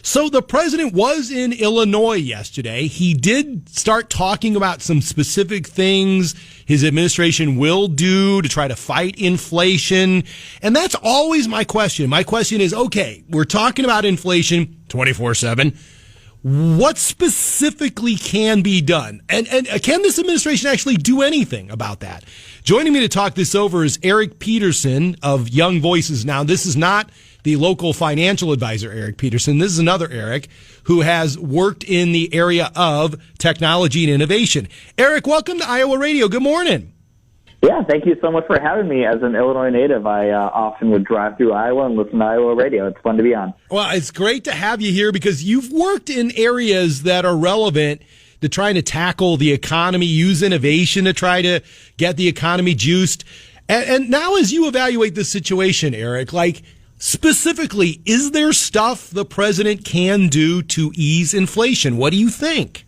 So the president was in Illinois yesterday. He did start talking about some specific things his administration will do to try to fight inflation. And that's always my question. My question is, okay, we're talking about inflation 24/7. What specifically can be done? And can this administration actually do anything about that? Joining me to talk this over is Eric Peterson of Young Voices. Now, this is not the local financial advisor, Eric Peterson. This is another Eric who has worked in the area of technology and innovation. Eric, welcome to Iowa Radio. Good morning. Yeah, thank you so much for having me. As an Illinois native, I often would drive through Iowa and listen to Iowa Radio. It's fun to be on. Well, it's great to have you here because you've worked in areas that are relevant to trying to tackle the economy, use innovation to try to get the economy juiced. And now as you evaluate this situation, Eric, like specifically, is there stuff the president can do to ease inflation? What do you think?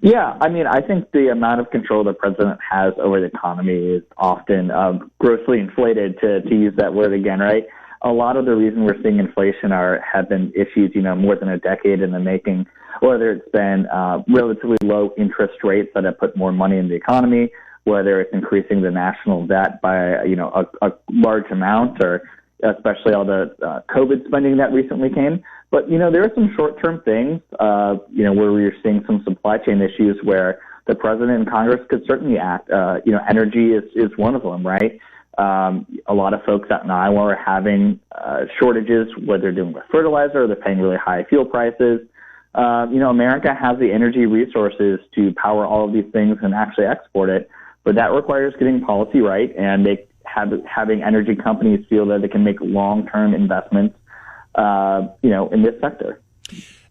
Yeah, I mean, I think the amount of control the president has over the economy is often grossly inflated, to use that word again, right? A lot of the reason we're seeing inflation have been issues, more than a decade in the making, whether it's been relatively low interest rates that have put more money in the economy, whether it's increasing the national debt by, a large amount, or especially all the COVID spending that recently came. But, there are some short-term things, where we're seeing some supply chain issues where the president and Congress could certainly act. Energy is one of them, right? A lot of folks out in Iowa are having shortages, whether they're doing with fertilizer or they're paying really high fuel prices. America has the energy resources to power all of these things and actually export it, but that requires getting policy right and having energy companies feel that they can make long-term investments in this sector.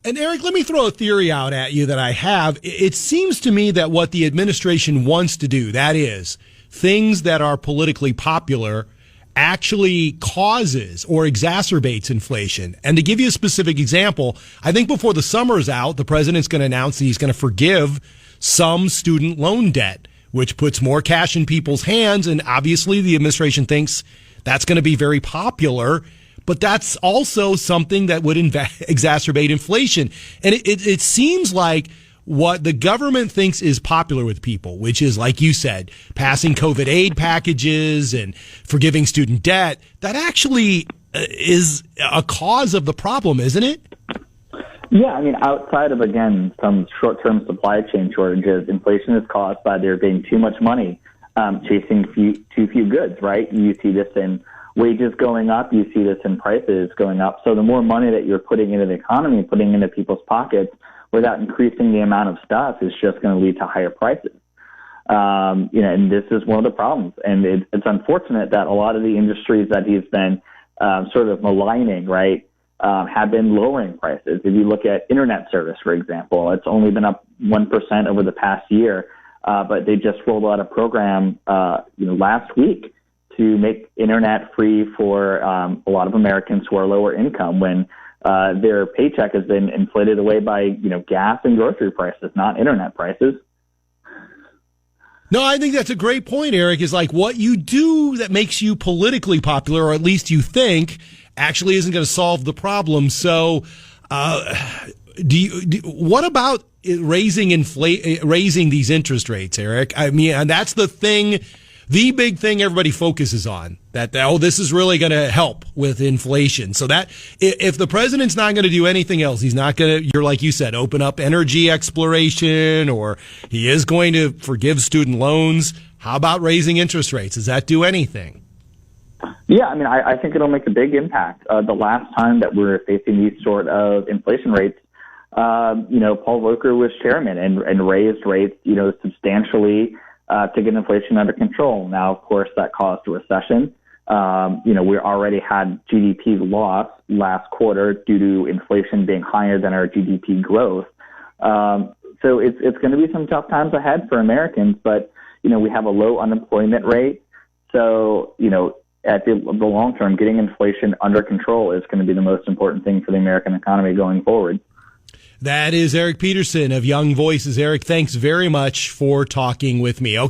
And Eric, let me throw a theory out at you that I have. It seems to me that what the administration wants to do, that is, things that are politically popular, actually causes or exacerbates inflation. And to give you a specific example, I think before the summer's out, the president's going to announce that he's going to forgive some student loan debt, which puts more cash in people's hands. And obviously the administration thinks that's going to be very popular. But that's also something that would exacerbate inflation. And it seems like what the government thinks is popular with people, which is, like you said, passing COVID aid packages and forgiving student debt, that actually is a cause of the problem, isn't it? Yeah, I mean, outside of, again, some short-term supply chain shortages, inflation is caused by there being too much money chasing too few goods, right? You see this in wages going up, you see this in prices going up. So the more money that you're putting into the economy, putting into people's pockets without increasing the amount of stuff is just going to lead to higher prices. And this is one of the problems. And it's unfortunate that a lot of the industries that he's been sort of maligning, right, have been lowering prices. If you look at internet service, for example, it's only been up 1% over the past year, but they just rolled out a program, last week to make internet free for a lot of Americans who are lower income when their paycheck has been inflated away by, gas and grocery prices, not internet prices. No, I think that's a great point, Eric, is like what you do that makes you politically popular, or at least you think, actually isn't going to solve the problem. So what about raising these interest rates, Eric? I mean, and that's the big thing everybody focuses on, that, this is really going to help with inflation. So that if the president's not going to do anything else, he's not going to, you're like you said, open up energy exploration, or he is going to forgive student loans. How about raising interest rates? Does that do anything? Yeah, I mean, I think it'll make a big impact. The last time that we were facing these sort of inflation rates, Paul Volcker was chairman and raised rates, substantially to get inflation under control. Now, of course, that caused a recession. We already had GDP loss last quarter due to inflation being higher than our GDP growth. So it's going to be some tough times ahead for Americans, but, we have a low unemployment rate. So, at the long term, getting inflation under control is going to be the most important thing for the American economy going forward. That is Eric Peterson of Young Voices. Eric, thanks very much for talking with me. Okay.